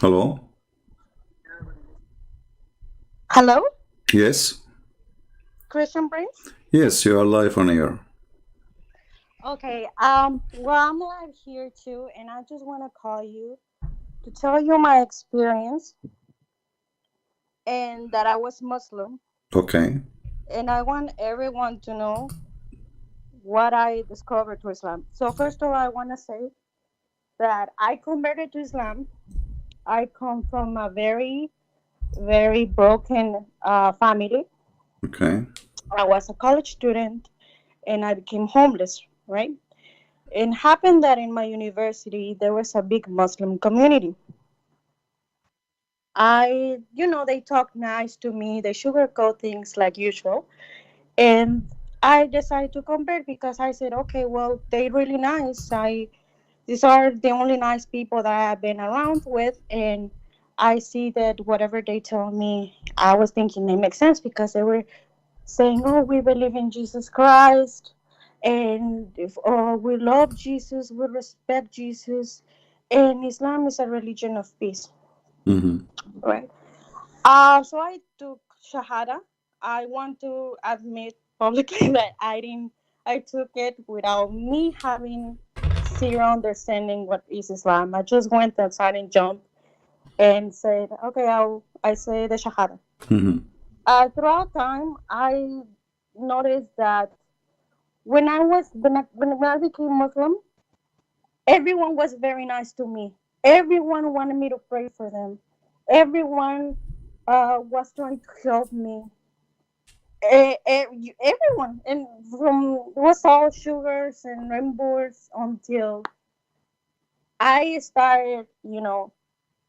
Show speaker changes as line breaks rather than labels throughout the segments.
Hello?
Hello,
Yes?
Christian Prince.
Yes, you are live on air.
Okay, well, I'm live here too, and I just want to call you to tell you my experience and that I was Muslim,
Okay.
and I want everyone to know what I discovered to Islam. So, first of all, I want to say that I converted to Islam. I come from a very, very broken family.
Okay.
I was a college student, and I became homeless, right? It happened that in my university there was a big Muslim community. They talk nice to me, they sugarcoat things like usual. And I decided to convert because I said, okay, well, they're really nice. These are the only nice people that I've been around with. And I see that whatever they tell me, I was thinking it makes sense because they were saying, oh, we believe in Jesus Christ. And if we love Jesus, we respect Jesus. And Islam is a religion of peace,
Mm-hmm.
right? So I took Shahada. I want to admit publicly that I didn't. I took it without me having zero understanding what is Islam. I just went outside and jumped and said, "Okay, I say the Shahada."
Mm-hmm.
Throughout time, I noticed that when I became Muslim, everyone was very nice to me. Everyone wanted me to pray for them. Everyone was trying to help me. Everyone, and from it was all sugars and rainbows until I started,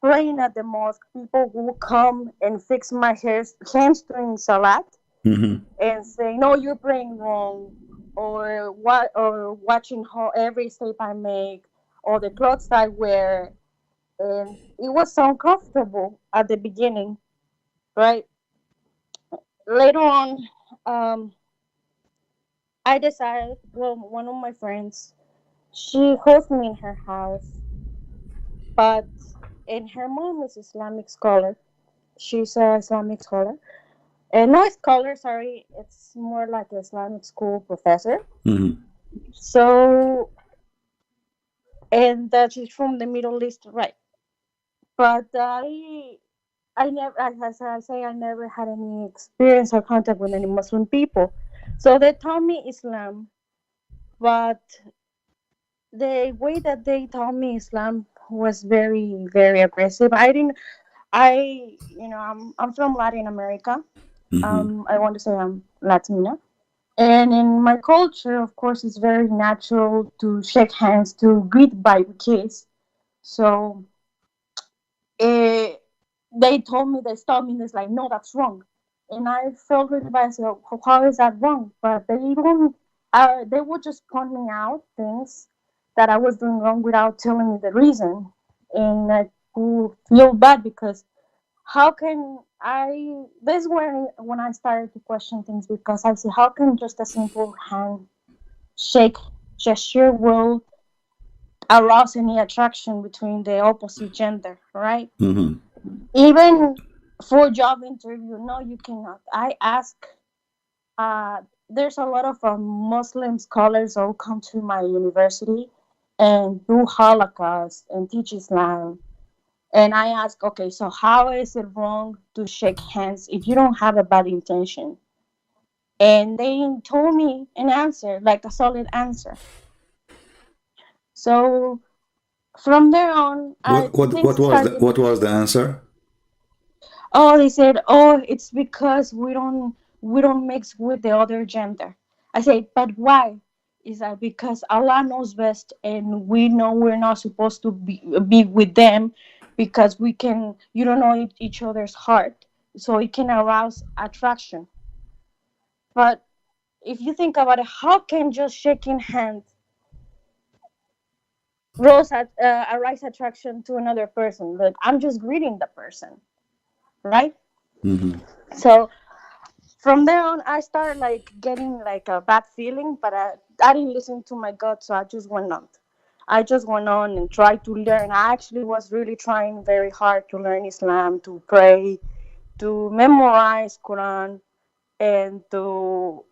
praying at the mosque. People who come and fix my hands during salat
Mm-hmm.
and say, "No, you're praying wrong," or what, or watching how every step I make, or the clothes I wear, and it was so uncomfortable at the beginning, right? Later on, um, I decided. Well, one of my friends, she hosts me in her house, but and her mom is Islamic scholar. She's a Islamic scholar, and no scholar. Sorry, it's more like an Islamic school professor.
Mm-hmm.
So, and that she's from the Middle East, right? But I never, as I say, I never had any experience or contact with any Muslim people. So they taught me Islam, but the way that they taught me Islam was very, very aggressive. I'm from Latin America.
Mm-hmm.
I want to say I'm Latina. And in my culture, of course, it's very natural to shake hands, to greet by kiss. So eh, they stopped me, and it's like, no, that's wrong. And I felt really bad. So how is that wrong? But they would just point me out things that I was doing wrong without telling me the reason. And I would feel bad because how can I, this is when I started to question things because I said, how can just a simple handshake gesture will arouse any attraction between the opposite gender, right?
Mm-hmm.
Even for job interview, no, you cannot. I ask. There's a lot of Muslim scholars who come to my university and do Holocaust and teach Islam. And I ask, okay, so how is it wrong to shake hands if you don't have a bad intention? And they told me an answer, like a solid answer. So from there on,
What what what
things
was the
started.
what was the answer?
Oh, they said, oh, it's because we don't mix with the other gender. I say, but why? Is that because Allah knows best, and we know we're not supposed to be with them because we can you don't know each other's heart, so it can arouse attraction. But if you think about it, how can just shaking hands arise attraction to another person? Like I'm just greeting the person, right?
Mm-hmm.
So from there on, I started like getting like a bad feeling, but I didn't listen to my gut, so I just went on. I just went on and tried to learn. I actually was really trying very hard to learn Islam, to pray, to memorize Quran, and to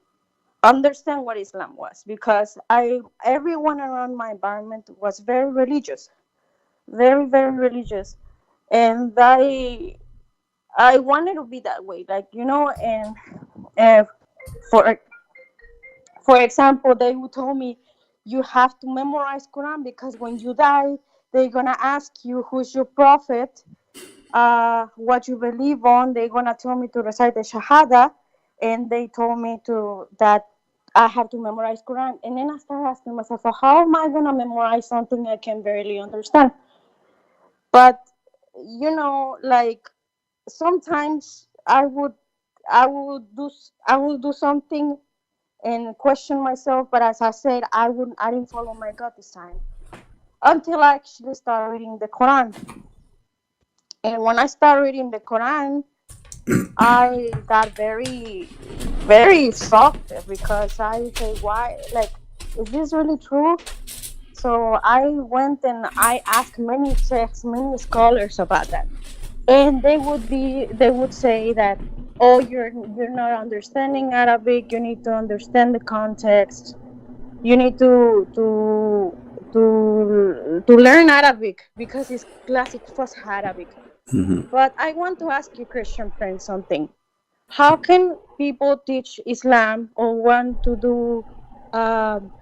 understand what Islam was, because I everyone around my environment was very religious, very religious, and I wanted to be that way, like, and uh, for for example, they would tell me you have to memorize Quran because when you die, they're gonna ask you who's your prophet, what you believe on. They're gonna tell me to recite the Shahada, and they told me to that I have to memorize Quran. And then I started asking myself, well, how am I gonna memorize something I can barely understand? But like sometimes I would do something and question myself. But as I said, I didn't follow my gut this time until I actually started reading the Quran. And when I started reading the Quran, I got very shocked because I say, why? Like, is this really true? So I went and I asked many sheikhs, many scholars about that, and they would say that, oh, you're not understanding Arabic. You need to understand the context. You need to learn Arabic because it's classic Fusha Arabic. But I want to ask you, Christian friend, something. How can people teach Islam or want to do? Um,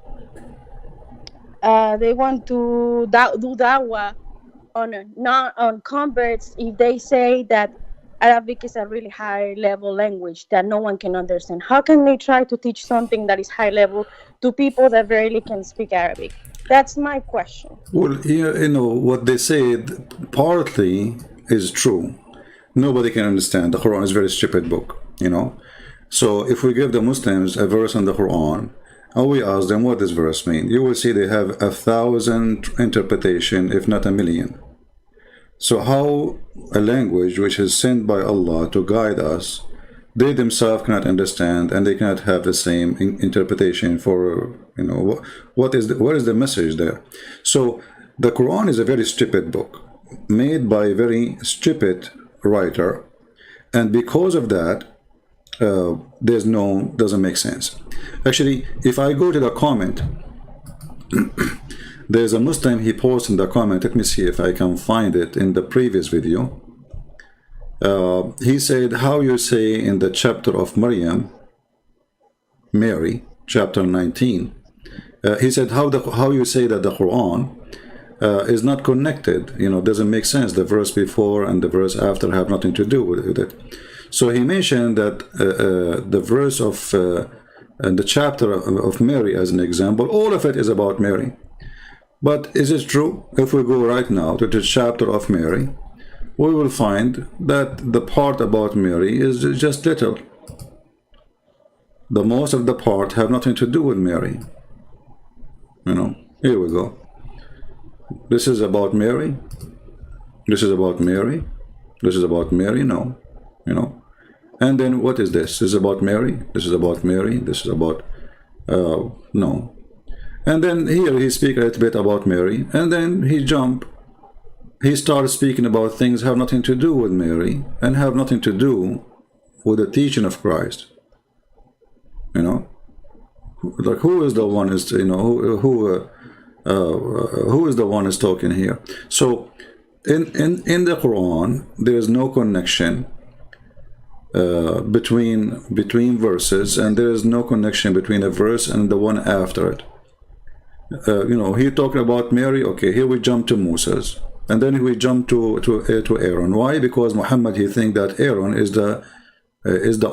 they want to do dawah on not on converts if they say that Arabic is a really high level language that no one can understand. How can they try to teach something that is high level to people that barely can speak Arabic? That's my question.
Well, what they said partly is true. Nobody can understand. The Quran is a very stupid book. So if we give the Muslims a verse in the Quran, and we ask them what this verse means, you will see they have 1,000 interpretation, if not a million. So how a language which is sent by Allah to guide us, they themselves cannot understand, and they cannot have the same interpretation for, what is the message there. So the Quran is a very stupid book made by a very stupid writer, and because of that, doesn't make sense. Actually, if I go to the comment, there's a Muslim, he posted in the comment. Let me see if I can find it in the previous video. He said, how you say in the chapter of Mary, chapter 19, he said how you say that the Quran is not connected, doesn't make sense. The verse before and the verse after have nothing to do with it. So he mentioned that the verse of the chapter of Mary as an example, all of it is about Mary. But is it true? If we go right now to the chapter of Mary, we will find that the part about Mary is just little. The most of the part have nothing to do with Mary. Here we go. This is about Mary. This is about Mary. This is about Mary. No. And then what is this? This is about Mary. This is about Mary. This is about no. And then here he speaks a little bit about Mary, and then he starts speaking about things have nothing to do with Mary and have nothing to do with the teaching of Christ. Like, who is the one is who is the one is talking here? So in the Quran there is no connection between verses, and there is no connection between a verse and the one after it. He talking about Mary. Okay, here we jump to Moses, and then we jump to Aaron. Why? Because Muhammad, he think that Aaron is the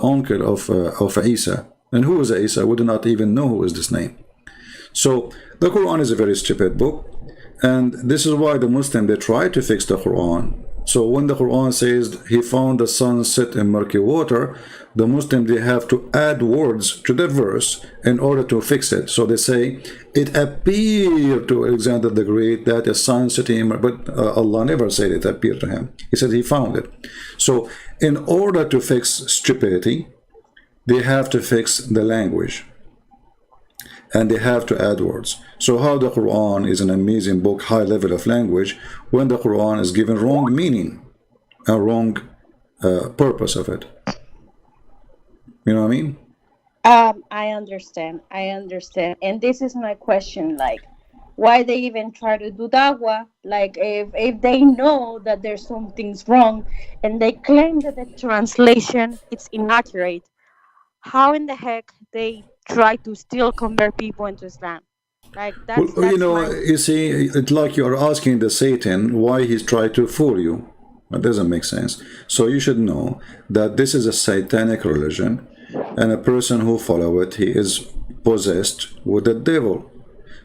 uncle of Isa, and who is Isa? We do not even know who is this name. So the Quran is a very stupid book, and this is why the Muslim, they try to fix the Quran. So when the Quran says he found the sun set in murky water, the Muslim, they have to add words to the verse in order to fix it. So they say it appeared to Alexander the Great that the sun set in, but Allah never said it appeared to him. He said he found it. So in order to fix stupidity, they have to fix the language. and they have to add words. So how the Quran is an amazing book, high level of language, when the Quran is given wrong meaning, a wrong purpose of it. You know what I mean?
I understand. I understand. And this is my question, like, why they even try to do dawah? Like, if they know that there's something's wrong, and they claim that the translation it's inaccurate, how in the heck they try to still convert people into Islam? Like, that's
Well,
that's my
you see, it's like you're asking the Satan why he's trying to fool you. That doesn't make sense. So you should know that this is a satanic religion, and a person who follow it, he is possessed with the devil.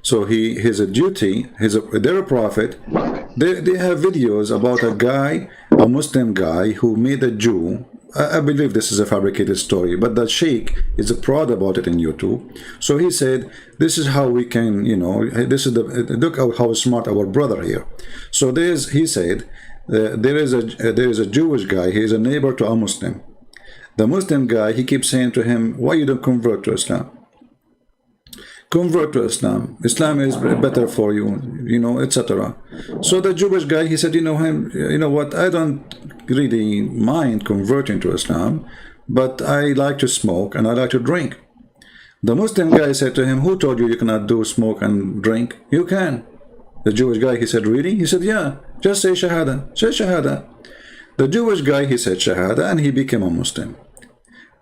So his a duty, they're a prophet. They have videos about a guy, a Muslim guy who made a Jew. I believe this is a fabricated story, but the sheikh is proud about it in YouTube. So he said, this is how we can, this is look how smart our brother here. So he said, there is a Jewish guy, he is a neighbor to a Muslim. The Muslim guy, he keeps saying to him, why you don't convert to Islam? Convert to Islam. Islam is better for you, etc. So the Jewish guy, he said, you know what, I don't really mind converting to Islam, but I like to smoke and I like to drink. The Muslim guy said to him, who told you you cannot do smoke and drink? You can. The Jewish guy, he said, really? He said, yeah, just say Shahada. Say Shahada. The Jewish guy, he said Shahada, and he became a Muslim.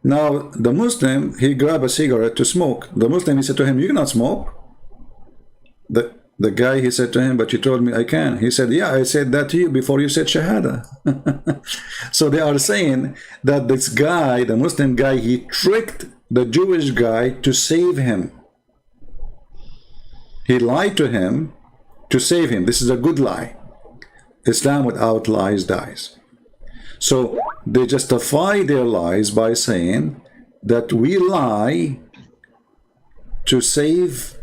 Now, the Muslim, he grabbed a cigarette to smoke. The Muslim, he said to him, you cannot smoke. The guy, he said to him, but you told me I can. He said, yeah, I said that to you before you said Shahada. So they are saying that this guy, the Muslim guy, he tricked the Jewish guy to save him. He lied to him to save him. This is a good lie. Islam without lies dies. So they justify their lies by saying that we lie to save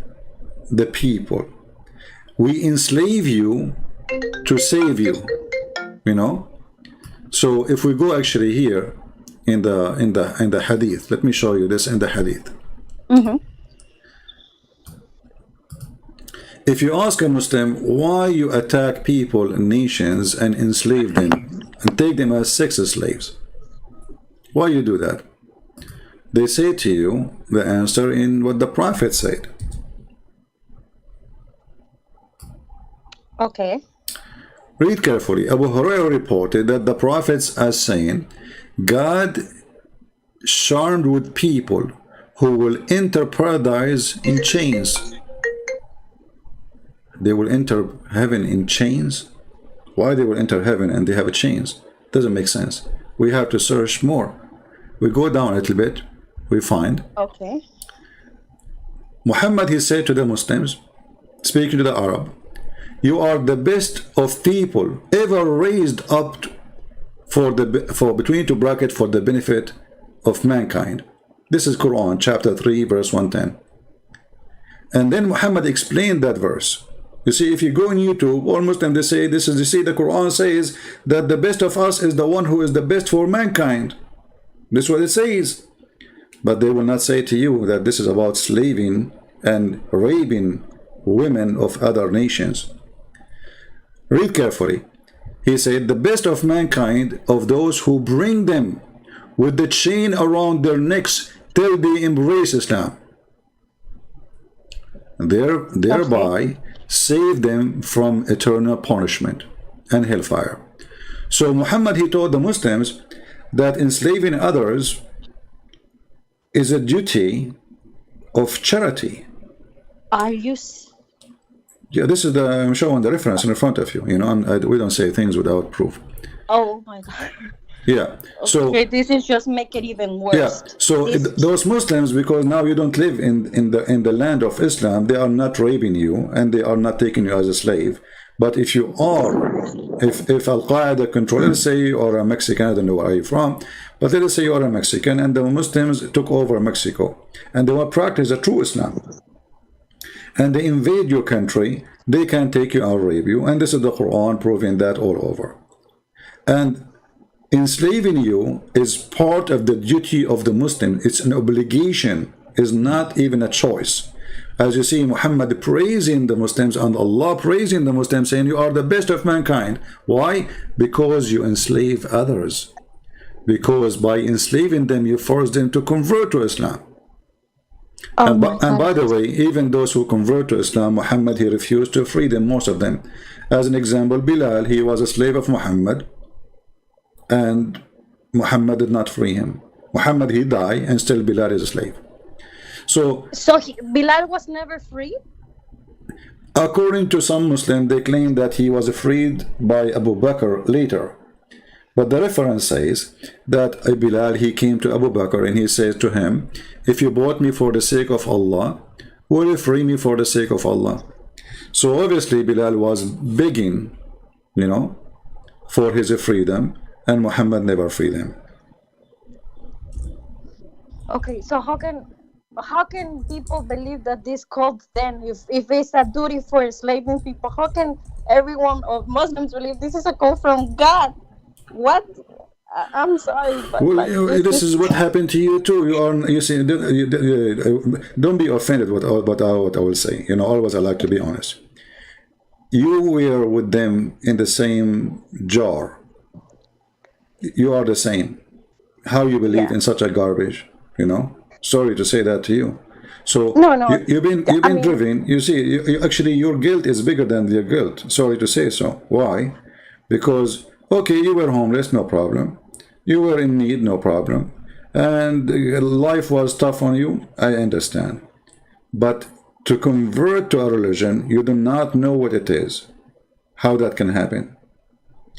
the people. We enslave you to save you. So if we go actually here in the hadith, let me show you this in the hadith. If you ask a Muslim why you attack people, nations, and enslave them and take them as sex slaves, why you do that? They say to you the answer in what the Prophet said.
okay.
Read carefully. Abu Hurairah reported that the Prophets as saying, God charmed with people who will enter paradise in chains. They will enter heaven in chains? Why they will enter heaven and they have chains? Doesn't make sense. We have to search more. We go down a little bit, we find.
Okay.
Muhammad, he said to the Muslims, speaking to the Arab, you are the best of people ever raised up for between two brackets for the benefit of mankind. This is Quran chapter 3 verse 110. And then Muhammad explained that verse. You see, if you go on YouTube, all Muslims, they say this is, you see, the Quran says that the best of us is the one who is the best for mankind. This is what it says. But they will not say to you that this is about slaving and raping women of other nations. Read carefully. He said, the best of mankind of those who bring them with the chain around their necks till they embrace Islam. Thereby save them from eternal punishment and hellfire. So Muhammad, he told the Muslims that enslaving others is a duty of charity.
Are you?
Yeah, this is I'm showing the reference in front of you. We don't say things without proof.
Oh my God.
Yeah. So
okay, this is just make it even worse.
Yeah. So those Muslims, because now you don't live in the land of Islam, they are not raping you and they are not taking you as a slave. But if you are, if Al Qaeda control, let's say you are a Mexican, I don't know where you're from, but let us say you are a Mexican and the Muslims took over Mexico and they will practice a true Islam. And they invade your country, they can take you and rape you, and this is the Quran proving that all over. And enslaving you is part of the duty of the Muslim. It's an obligation, it's not even a choice. As you see, Muhammad praising the Muslims and Allah praising the Muslims, saying, you are the best of mankind. Why? Because you enslave others. Because by enslaving them, you force them to convert to Islam.
Oh
And
my
by
God.
the way, even those who convert to Islam, Muhammad, he refused to free them, most of them. As an example, Bilal, he was a slave of Muhammad, and Muhammad did not free him. Muhammad, he died, and still Bilal is a slave. So,
So Bilal was never free?
according to some Muslims, they claim that he was freed by Abu Bakr later. But the reference says that Bilal, he came to Abu Bakr and he says to him, if you bought me for the sake of Allah, will you free me for the sake of Allah? So obviously Bilal was begging, you know, for his freedom, and Muhammad never freed him.
Okay, so how can people believe that this cult then, if it's a duty for enslaving people, how can everyone of Muslims believe this is a call from God? What? I'm sorry, but
Well,
like
this is what happened to you too. You see, don't be offended with what I will say. You know, always I like to be honest. You were with them in the same jar. You are the same. How you believe
yeah.
in such a garbage? You know. Sorry to say that to you. So
No, no.
you've
I
been
mean,
driven. You see, actually your guilt is bigger than their guilt. Sorry to say so. Why? Because okay, you were homeless, no problem. You were in need, no problem. And life was tough on you, I understand. But to convert to a religion, you do not know what it is. How that can happen.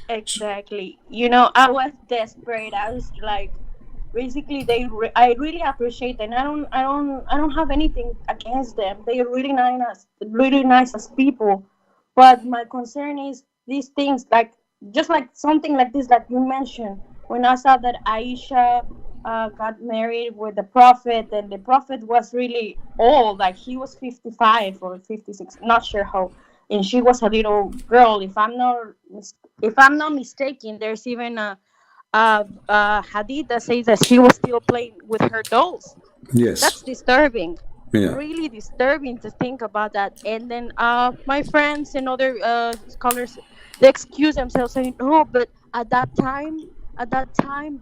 exactly. I was desperate. I was like, basically, I really appreciate them. I don't have anything against them. They're really nice as people. But my concern is these things, like just like something like this that you mentioned. When I saw that Aisha got married with the prophet, and the prophet was really old, like he was 55 or 56, not sure how, and she was a little girl. If I'm not mistaken, there's even a hadith that says that she was still playing with her dolls.
Yes.
That's disturbing,
Yeah.
really disturbing to think about that. And then my friends and other scholars, they excuse themselves saying, "Oh, but at that time,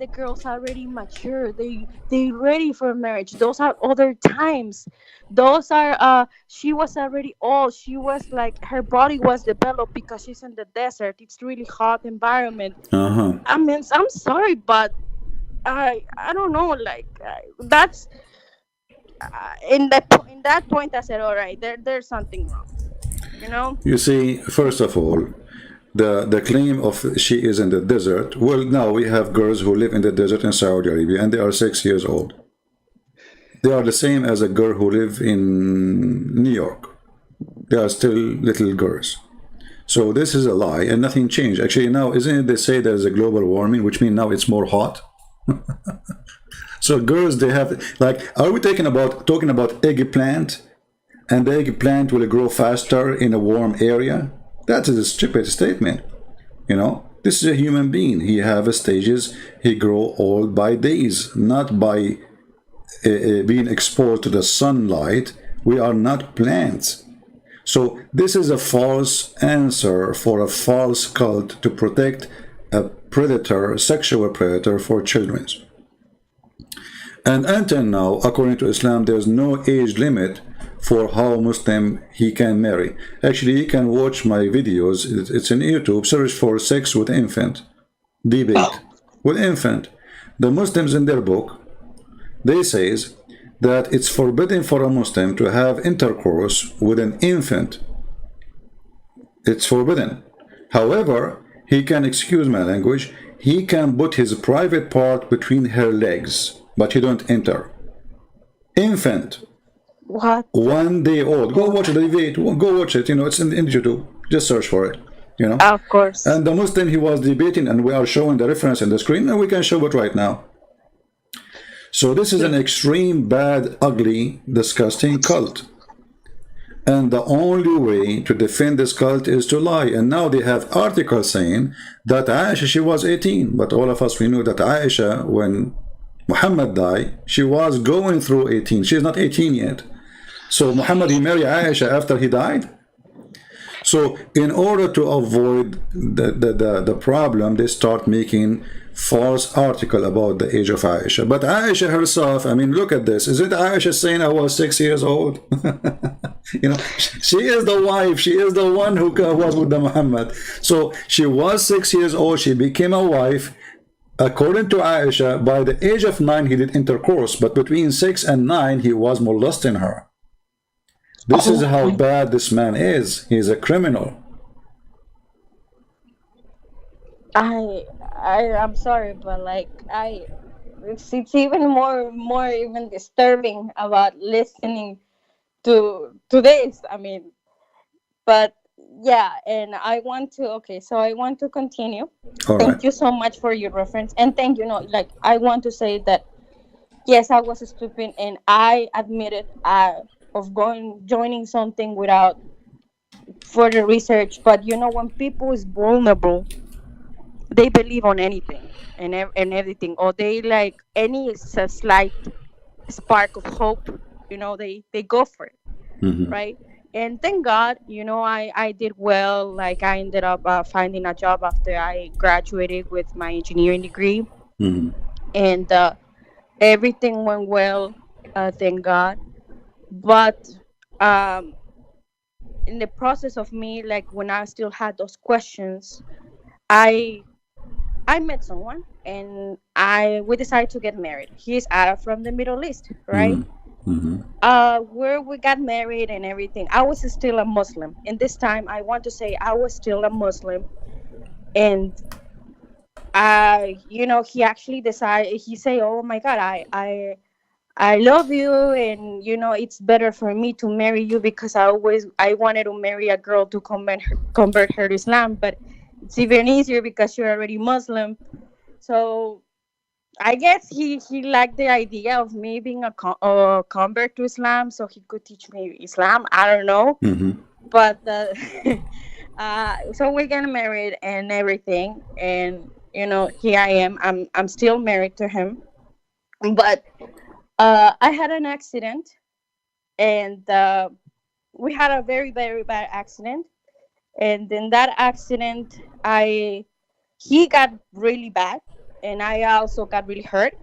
the girls are already mature. They ready for marriage. Those are other times. Those are she was already old. She was like her body was developed because she's in the desert. It's really hot environment.
Uh-huh.
I mean, I'm sorry, but I don't know. Like that's in that point, I said, all right, there's something wrong. You know?
You see, first of all, the claim of she is in the desert. Well, now we have girls who live in the desert in Saudi Arabia, and they are 6 years old. They are the same as a girl who live in New York. They are still little girls. So this is a lie, and nothing changed. Actually, now isn't it they say there's a global warming, which means now it's more hot. So girls, they have like, are we talking about eggplant, and the eggplant will grow faster in a warm area? That is a stupid statement. You know, this is a human being. He have stages. He grow old by days, not by being exposed to the sunlight. We are not plants. So this is a false answer for a false cult to protect a predator, sexual predator for children. And until now, according to Islam, there's no age limit for how Muslim he can marry. Actually, you can watch my videos. It's in YouTube. Search for sex with infant. Debate with infant. The Muslims in their book, they says that it's forbidden for a Muslim to have intercourse with an infant. It's forbidden. However, he can, excuse my language, he can put his private part between her legs, but he don't enter. Infant,
What?
1 day old. Go watch the debate. Go watch it. You know, it's in YouTube. Just search for it. You know.
Of course.
And the Muslim he was debating, and we are showing the reference in the screen, and we can show it right now. So this is an extreme, bad, ugly, disgusting cult. And the only way to defend this cult is to lie. And now they have articles saying that Aisha, she was 18. But all of us, we know that Aisha, when Muhammad died, she was going through 18. She's not 18 yet. So Muhammad, he married Aisha after he died. So in order to avoid the problem, they start making false article about the age of Aisha. But Aisha herself, I mean, look at this. Is it Aisha saying I was 6 years old? You know, she is the wife. She is the one who was with the Muhammad. So she was 6 years old. She became a wife. According to Aisha, by the age of 9, he did intercourse. But between 6 and 9, he was molesting her. This is
Oh
how
my.
bad this man is. He's a criminal.
I'm sorry, but like it's even more even disturbing about listening to this. I mean, but yeah, and I want to, okay, so I want to continue.
All right.
Thank you so much for your reference, and thank you. No, like I want to say that yes, I was stupid, and I admitted of going joining something without further research. But when people is vulnerable, they believe on anything and everything, or they like any slight spark of hope. They go for it,
Mm-hmm.
right? And thank God, I did well. Like I ended up finding a job after I graduated with my engineering degree,
Mm-hmm.
and everything went well. Thank God. But um, in the process of me, like when I still had those questions, I I met someone, and I we decided to get married. He's Arab from the Middle East, right?
Mm-hmm. Mm-hmm.
Where we got married and everything. I was still a Muslim. And this time I want to say I was still a Muslim. And he actually decided, he say, "Oh my God, I love you, and it's better for me to marry you because I wanted to marry a girl to convert her to Islam, but it's even easier because you're already Muslim." So I guess he liked the idea of me being a convert to Islam, so he could teach me Islam. I don't know,
Mm-hmm.
but so we got married and everything, and here I am. I'm still married to him, but I had an accident, and we had a very very bad accident, and in that accident, I he got really bad, and I also got really hurt,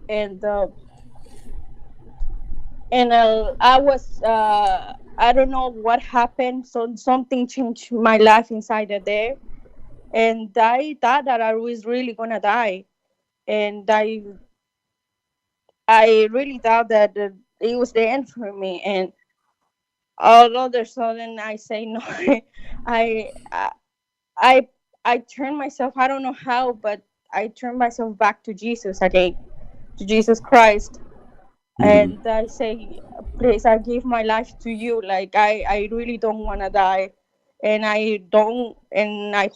and I was I don't know what happened. So something changed my life inside of there, and I thought that I was really gonna die, and I really thought that it was the end for me. And all of a sudden, I say no. I I I I turned myself. I don't know how, but I turned myself back to Jesus again, to Jesus Christ,
Mm-hmm.
and I say, please, I give my life to you. Like I really don't want to die, and I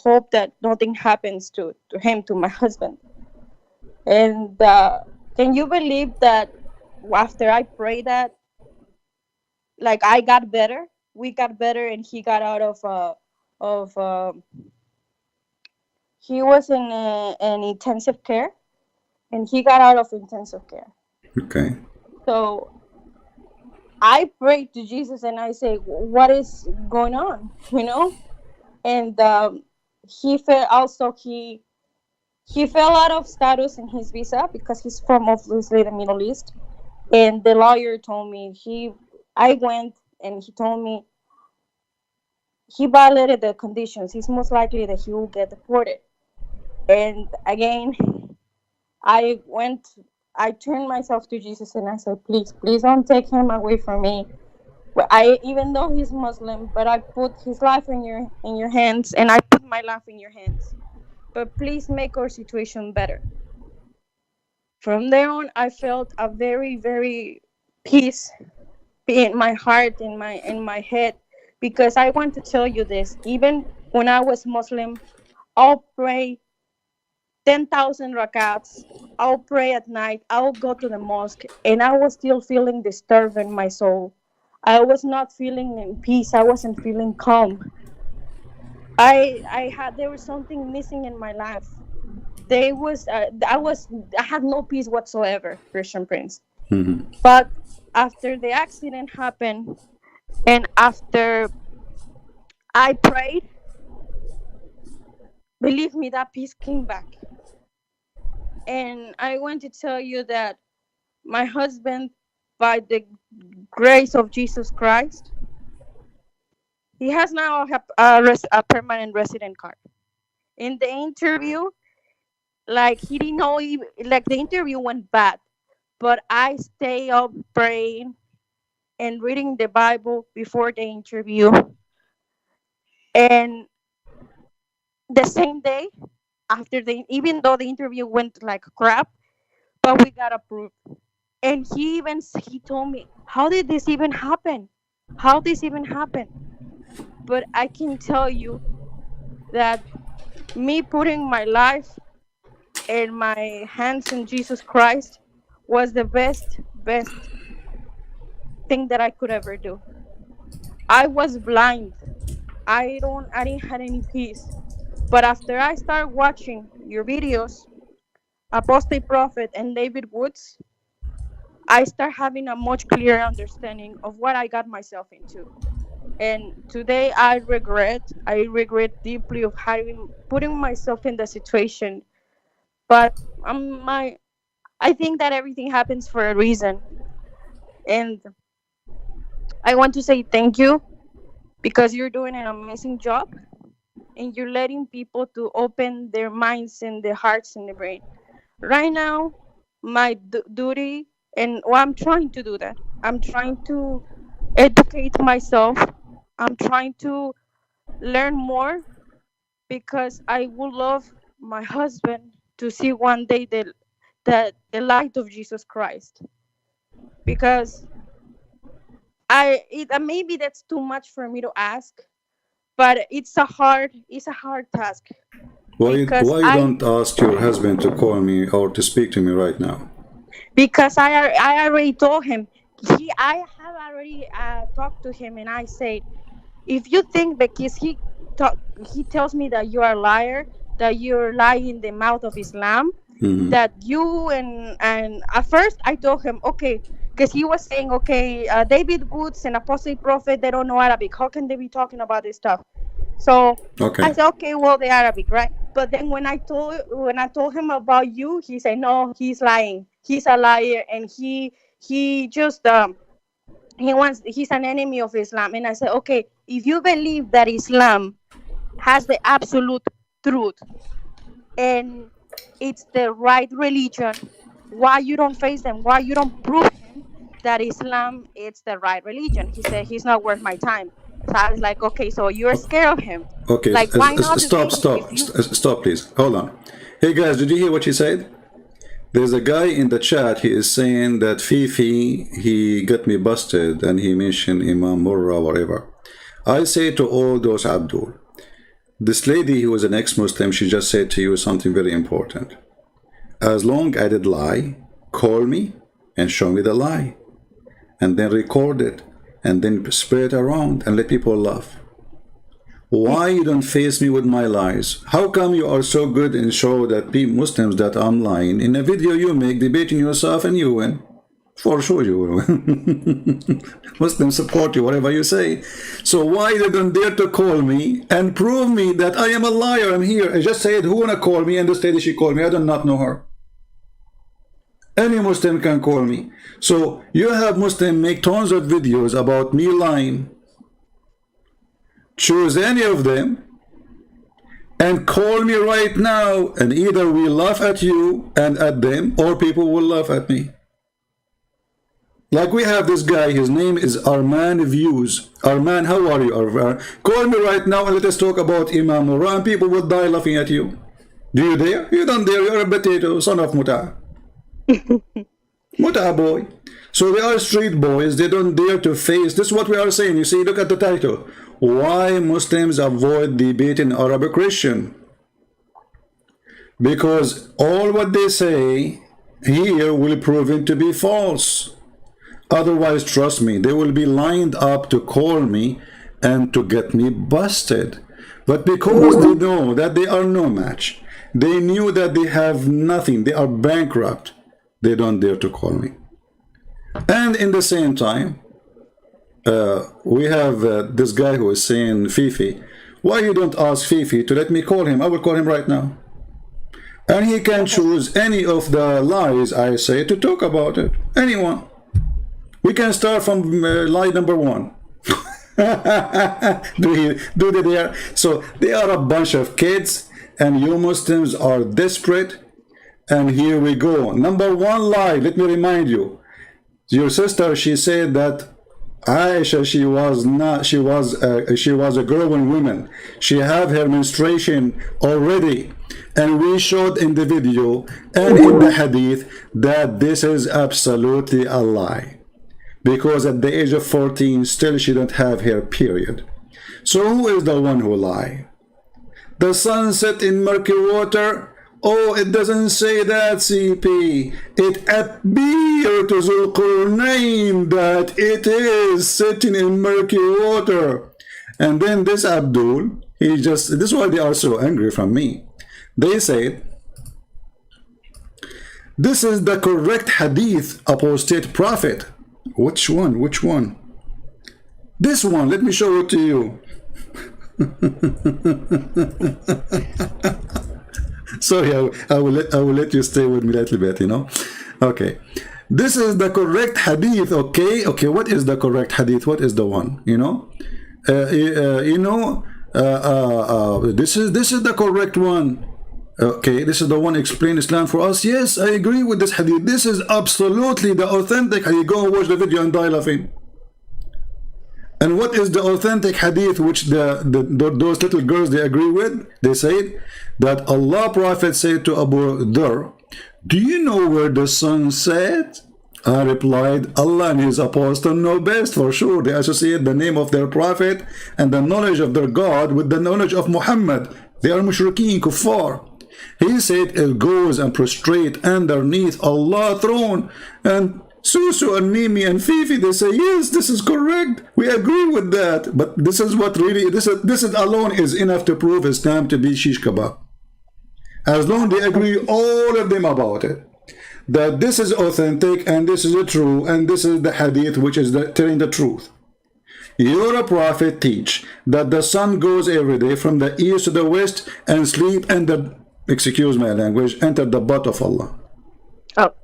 hope that nothing happens to him, to my husband. And can you believe that after I prayed that, like I got better, we got better, and he got out of he was in an intensive care, and he got out of intensive care.
Okay.
So I prayed to Jesus and I say, "What is going on?" And he felt also he fell out of status in his visa because he's from obviously the Middle East. And the lawyer told me I went and he told me he violated the conditions. It's most likely that he will get deported. And again, I went. I turned myself to Jesus and I said, "Please, please don't take him away from me." Well, I even though he's Muslim, but I put his life in your hands, and I put my life in your hands. But please make our situation better. From there on, I felt a very, very peace in my heart, in my head, because I want to tell you this. Even when I was Muslim, I'll pray 10,000 rakats. I'll pray at night. I'll go to the mosque, and I was still feeling disturbed in my soul. I was not feeling in peace. I wasn't feeling calm. I had there was something missing in my life. I had no peace whatsoever, Christian Prince.
Mm-hmm.
But after the accident happened and after I prayed, believe me, that peace came back. And I want to tell you that my husband, by the grace of Jesus Christ, he has now a permanent resident card. In the interview, like he didn't know, like the interview went bad, but I stay up praying and reading the Bible before the interview. And the same day after even though the interview went like crap, but we got approved. And he told me, how did this even happen? How this even happen? But I can tell you that me putting my life and my hands in Jesus Christ was the best thing that I could ever do. I was blind. I didn't have any peace. But after I started watching your videos, Apostate Prophet and David Woods, I start having a much clearer understanding of what I got myself into. And today I regret deeply of having putting myself in the situation. But my I think that everything happens for a reason. And I want to say thank you because you're doing an amazing job and you're letting people to open their minds and their hearts and their brain. Right now, my duty, and well, I'm trying to do that. I'm trying to educate myself. I'm trying to learn more because I would love my husband to see one day the light of Jesus Christ. Because maybe that's too much for me to ask, but it's a hard task because
Why you don't ask your husband to call me or to speak to me right now?
I already told him. I have already talked to him, and I said, if you think because talk, he tells me that you are a liar, that you're lying in the mouth of Islam, that you and at first I told him okay, because he was saying okay, David Woods and Apostle Prophet, they don't know Arabic. How can they be talking about this stuff? So I
Okay.
said okay, well, the Arabic, right? But then when I told him about you, he said no, he's lying. He's a liar, and he just he's an enemy of Islam. And I said okay, if you believe that Islam has the absolute truth and it's the right religion, why you don't face them? Why you don't prove him that Islam is the right religion? He said he's not worth my time. So I was like, okay, so you're scared of him.
Okay.
Like, why not the
Stop.
same if you
Stop, please. Hold on. Hey guys, did you hear what she said? There's a guy in the chat. He is saying that Fifi he got me busted and he mentioned Imam Murrah, whatever. I say to all those Abdul, this lady who was an ex-Muslim, she just said to you something very important. As long as I did lie, call me and show me the lie, and then record it, and then spread it around and let people laugh. Why you don't face me with my lies? How come you are so good and show that Muslims that I'm lying? In a video you make debating yourself and you win. For sure you will win. Muslims support you, whatever you say. So why they don't dare to call me and prove me that I am a liar? I'm here. I just said who wanna call me, and this lady she called me. I do not know her. Any Muslim can call me. So you have Muslim make tons of videos about me lying. Choose any of them and call me right now, and either we laugh at you and at them, or people will laugh at me. Like we have this guy, his name is Arman Views. Arman, how are you, Arman? Call me right now and let us talk about Imam Murrah, and people will die laughing at you. Do you dare? You don't dare. You're a potato, son of Muta. Muta boy. So they are street boys. They don't dare to face. This is what we are saying. You see, look at the title. Why Muslims avoid debating Arab Christian? Because all what they say here will prove to be false. Otherwise, trust me, they will be lined up to call me and to get me busted. But because they know that they are no match, they knew that they have nothing, they are bankrupt, they don't dare to call me. And in the same time, we have this guy who is saying, Fifi, why you don't ask Fifi to let me call him? I will call him right now. And he can choose any of the lies I say to talk about it. Anyone. We can start from lie number 1. So they are a bunch of kids, and you Muslims are desperate. And here we go. Number 1 lie, let me remind you. Your sister, she said that Aisha, she was a growing woman. She had her menstruation already. And we showed in the video and in the hadith that this is absolutely a lie. Because at the age of 14, still she don't have her period. So who is the one who lie? The sun set in murky water? Oh, it doesn't say that, CP. It appeared to Zulqarnain that it is sitting in murky water. And then this Abdul, this is why they are so angry from me. They said, this is the correct hadith, apostate prophet. Which one? Which one? This one. Let me show it to you. Sorry, I will let you stay with me a little bit, you know. Okay. This is the correct hadith, okay? Okay, what is the correct hadith? What is the one, you know? This is the correct one. Okay, this is the one explain Islam for us. Yes, I agree with this hadith. This is absolutely the authentic hadith. Go and watch the video and die laughing. And what is the authentic hadith which those little girls they agree with? They said that Allah Prophet said to Abu Dhar, do you know where the sun set? I replied, Allah and his apostle know best for sure. They associate the name of their prophet and the knowledge of their God with the knowledge of Muhammad. They are mushrikeen, kuffar. He said it goes and prostrate underneath Allah's throne. And Susu and Mimi and Fifi, they say, yes, this is correct. We agree with that. But this is what really, this is alone is enough to prove Islam to be shish kebab. As long as they agree, all of them about it, that this is authentic and this is true and this is the hadith which is telling the truth. Your prophet teach that the sun goes every day from the east to the west and sleep and the, excuse my language, enter the butt of Allah.
Oh.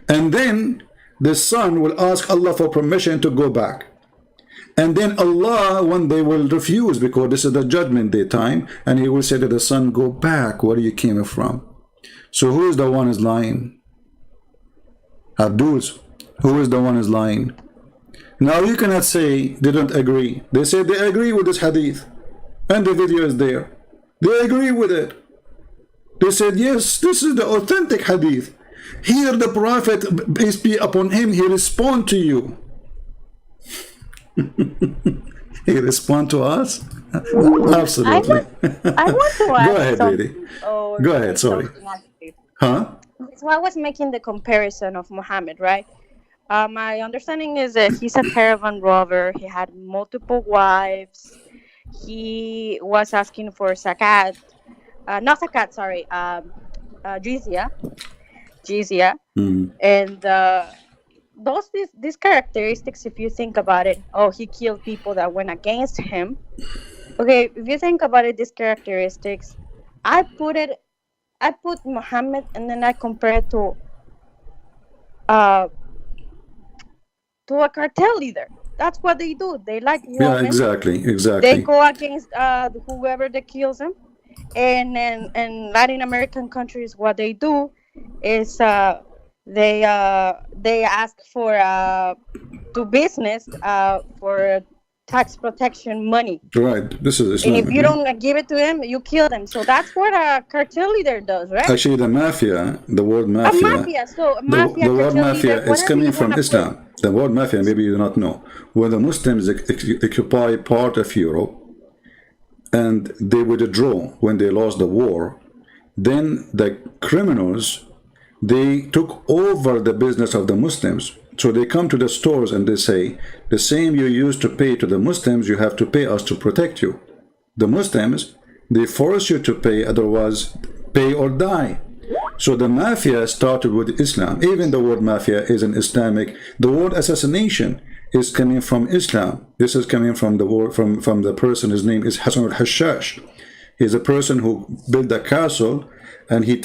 And then the sun will ask Allah for permission to go back. And then Allah, when they will refuse, because this is the judgment day time, and he will say to the sun, go back where you came from. So who is the one is lying? Abdul's. Who is the one is lying? Now you cannot say they don't agree. They say they agree with this hadith. And the video is there. They agree with it. They said, yes, this is the authentic hadith. Here the Prophet, peace be upon him, he respond to you. He respond to us? Absolutely.
I want to ask
Go ahead, lady. Go ahead, sorry. Huh?
So I was making the comparison of Muhammad, right? My understanding is that he's a caravan robber. He had multiple wives. He was asking for zakat. Not zakat, sorry. Jizya. And these characteristics, if you think about it, he killed people that went against him. Okay, if you think about it, these characteristics, I put Muhammad and then I compare it to a cartel leader. That's what they do. They like women.
Yeah, exactly.
They go against whoever that kills them. And then in Latin American countries, what they do is they ask for to business for tax protection money.
Right. This is Islam.
And if you don't give it to him, you kill them. So that's what a cartel leader does, right?
Actually, the mafia, the word mafia. The word mafia is coming from Islam. The word mafia, maybe you do not know. When the Muslims occupy part of Europe and they withdraw when they lost the war, then the criminals, they took over the business of the Muslims. So they come to the stores and they say, the same you used to pay to the Muslims, you have to pay us to protect you. The Muslims, they force you to pay, otherwise pay or die. So the mafia started with Islam. Even the word mafia is an Islamic. The word assassination is coming from Islam. This is coming from the word from the person. His name is Hassan al-Hashash. He's a person who built a castle, and he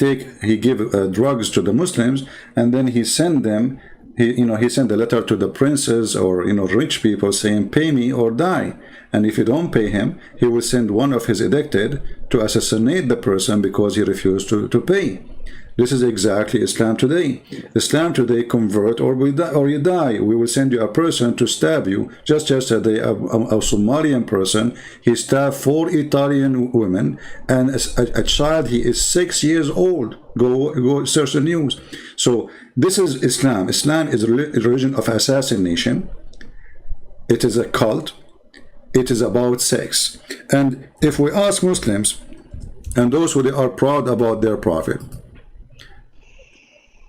give drugs to the Muslims, and then he send them. He sent a letter to the princes or rich people saying, "Pay me or die." And if you don't pay him, he will send one of his addicted to assassinate the person because he refused to pay. This is exactly Islam today. Islam today, convert or you die. We will send you a person to stab you. Just yesterday, a Somalian person, he stabbed 4 Italian women, and a child, he is 6 years old. Go search the news. So this is Islam. Islam is a religion of assassination. It is a cult. It is about sex. And if we ask Muslims, and those who are proud about their prophet,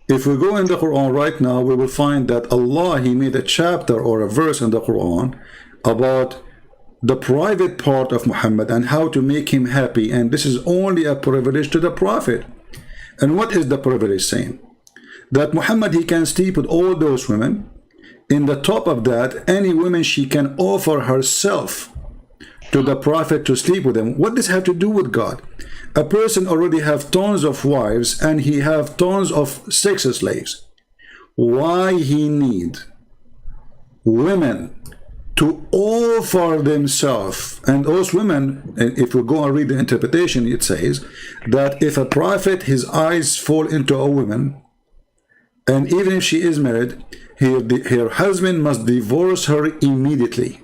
if we go in the Quran right now, we will find that Allah, He made a chapter or a verse in the Quran about the private part of Muhammad and how to make him happy. And this is only a privilege to the Prophet. And what is the privilege saying? That Muhammad, he can sleep with all those women. In the top of that, any woman she can offer herself to the Prophet to sleep with him. What does this have to do with God? A person already have tons of wives and he have tons of sex slaves. Why he need women to offer themselves? And those women, if we go and read the interpretation, it says that if a prophet, his eyes fall into a woman, and even if she is married, her husband must divorce her immediately.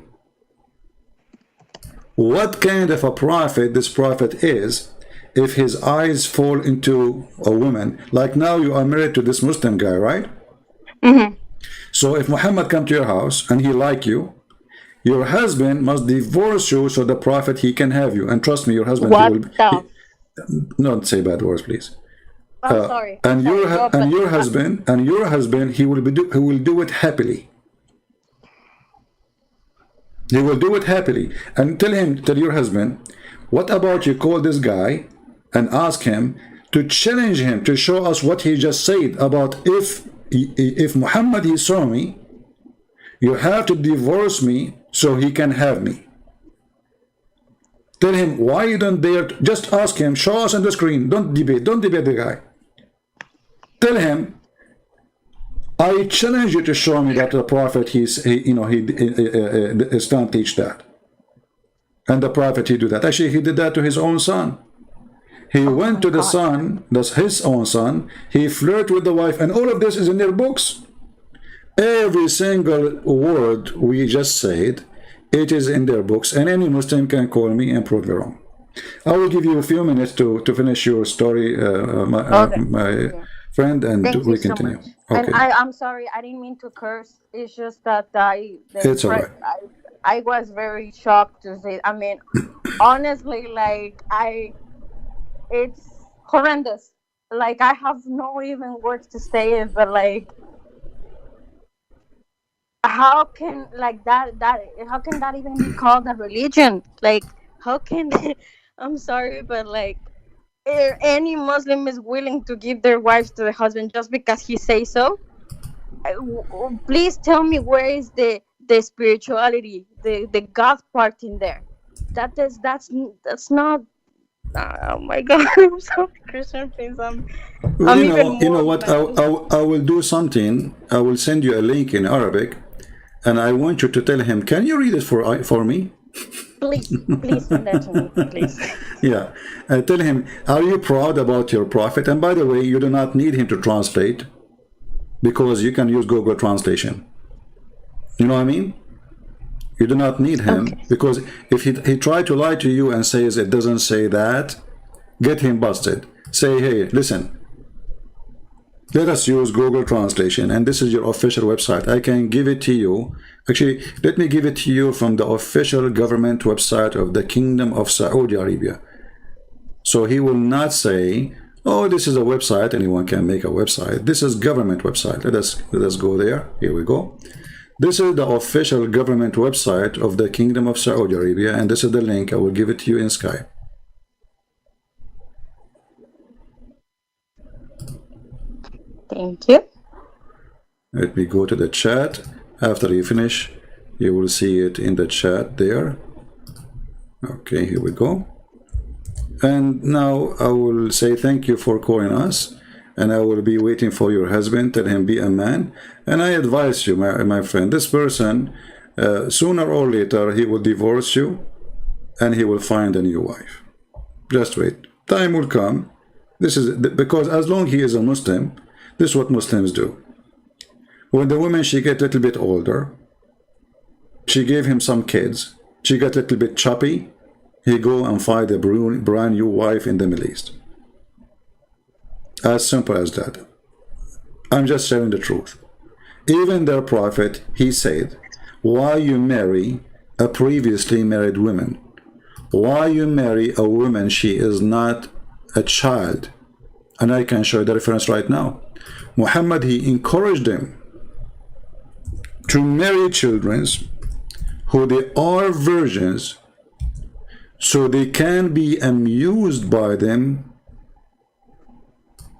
What kind of a prophet this prophet is if his eyes fall into a woman? Like now you are married to this Muslim guy, right?
Mm-hmm.
So if Muhammad come to your house and he like you, your husband must divorce you so the prophet, he can have you. And trust me, your husband, don't say bad words, please.
I'm sorry.
And your husband, he will do it happily. He will do it happily. And tell your husband, what about you call this guy and ask him to challenge him to show us what he just said about if Muhammad, he saw me, you have to divorce me so he can have me. Tell him why you don't dare. Just ask him, show us on the screen. Don't debate the guy. Tell him, I challenge you to show me that the prophet Islam teach that. And the prophet, he do that. Actually, he did that to his own son. He went to the son, that's his own son, he flirted with the wife, and all of this is in their books. Every single word we just said, it is in their books, and any Muslim can call me and prove me wrong. I will give you a few minutes to finish your story, my friend, and we continue.
So okay. And I'm sorry, I didn't mean to curse. It's just that
it's all right.
I was very shocked to say. I mean, honestly, like it's horrendous. Like I have no even words to say it, but like, how can like that how can that even be called a religion? Like, how can I'm sorry, but like, any Muslim is willing to give their wives to the husband just because he says so? Please tell me, where is the spirituality, the God part in there? That's not. Oh my God! I'm sorry, Christian. Please, I'm
you know what? I will do something. I will send you a link in Arabic, and I want you to tell him. Can you read it for me?
Please send that to me, please.
Yeah, tell him, are you proud about your prophet? And by the way, you do not need him to translate, because you can use Google Translation. You know what I mean? You do not need him, okay. Because if he tried to lie to you and says it doesn't say that, get him busted. Say, hey, listen, let us use Google Translation, and this is your official website. I can give it to you. Actually, let me give it to you from the official government website of the Kingdom of Saudi Arabia. So he will not say, oh, this is a website, anyone can make a website. This is government website. Let us go there. Here we go. This is the official government website of the Kingdom of Saudi Arabia, and this is the link. I will give it to you in Skype.
Thank you.
Let me go to the chat. After you finish, you will see it in the chat there. Okay, here we go. And now I will say thank you for calling us, and I will be waiting for your husband. Tell him be a man. And I advise you, my friend, this person, sooner or later, he will divorce you and he will find a new wife. Just wait. Time will come. This is because as long he is a Muslim, this is what Muslims do. When the woman, she get a little bit older, she gave him some kids, she got a little bit choppy, he go and find a brand new wife in the Middle East. As simple as that. I'm just sharing the truth. Even their prophet, he said, why you marry a previously married woman? Why you marry a woman, she is not a child? And I can show you the reference right now. Muhammad, he encouraged them to marry children who they are virgins, so they can be amused by them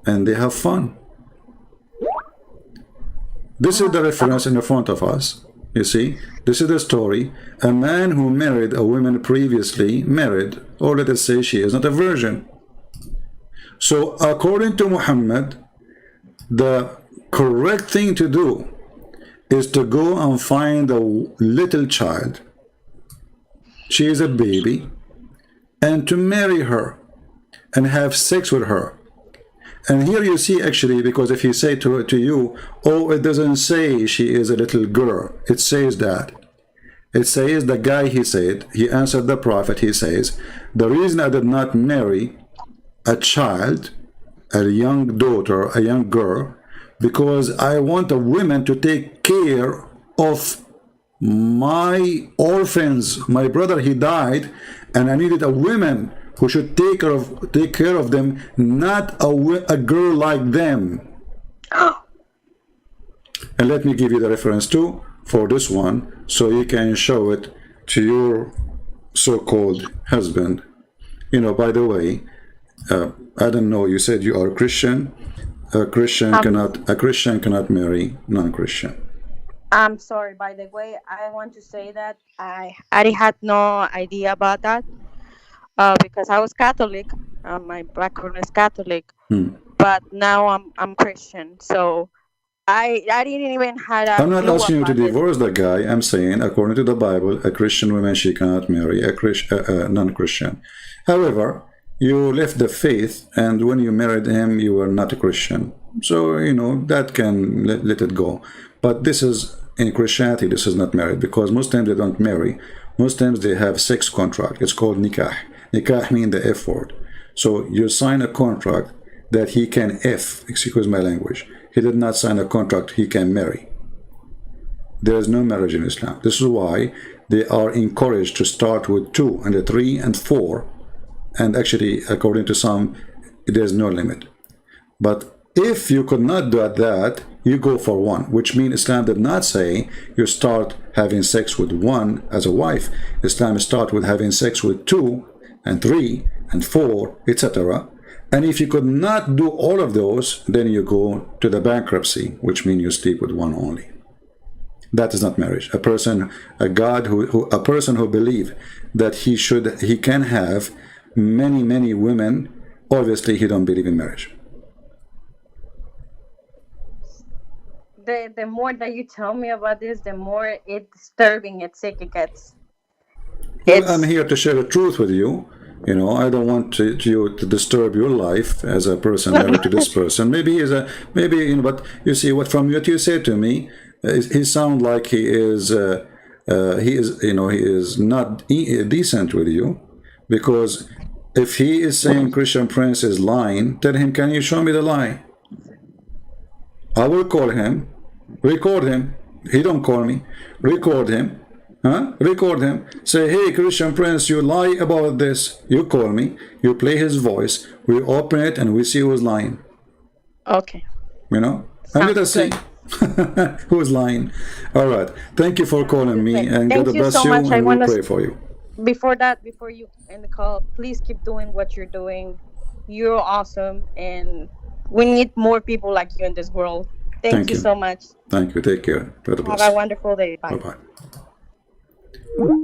and they have fun. This is the reference in the front of us. You see, this is the story. A man who married a woman previously married, or let us say she is not a virgin. So according to Muhammad, the correct thing to do is to go and find a little child. She is a baby, and to marry her and have sex with her. And here you see actually, because if you say to you, oh, it doesn't say she is a little girl, it says that. It says the guy, he said, he answered the prophet, he says, the reason I did not marry a child, a young daughter, a young girl, because I want a woman to take care of my orphans. My brother, he died, and I needed a woman who should take care of them, not a girl like them. And let me give you the reference too for this one, so you can show it to your so-called husband. You know, by the way, I don't know, you said you are a Christian. A Christian cannot marry non-Christian.
I'm sorry, by the way, I want to say that I had no idea about that because I was Catholic. My background is Catholic, but now I'm Christian, so I didn't even have a
I'm not
clue
asking you to
about this.
divorce the guy. I'm saying, according to the Bible, a Christian woman, she cannot marry a non-Christian. However, you left the faith, and when you married him, you were not a Christian. So, you know, that can let it go. But this is, in Christianity, this is not married, because Muslims, they don't marry. Muslims, they have sex contract. It's called nikah. Nikah means the F word. So you sign a contract that he can excuse my language. He did not sign a contract he can marry. There is no marriage in Islam. This is why they are encouraged to start with 2 and 3 and 4. And actually, according to some, there is no limit. But if you could not do that, you go for 1, which means Islam did not say you start having sex with 1 as a wife. Islam start with having sex with 2 and 3 and 4, etc. And if you could not do all of those, then you go to the bankruptcy, which means you sleep with 1 only. That is not marriage. A person who believes that he can have many women, obviously he don't believe in marriage.
The more that you tell me about this, the more disturbing it gets.
Well, I'm here to share the truth with you. You know, I don't want you to disturb your life as a person married to this person. Maybe you know, but you see, from what you said to me, he sounds like he is not decent with you, because if he is saying Christian Prince is lying, tell him, can you show me the lie? I will call him, record him. He don't call me. Record him. Record him. Say, hey, Christian Prince, you lie about this. You call me. You play his voice. We open it and we see who's lying.
Okay.
You know? And let us see who's lying. All right. Thank you for calling me, and God bless you, and we'll pray for you.
Before you end the call, please keep doing what you're doing. You're awesome, and we need more people like you in this world. Thank
Thank
you
you.
so much.
Thank you. Take care. God
Have
bless.
a wonderful day.
Bye
Bye.
bye.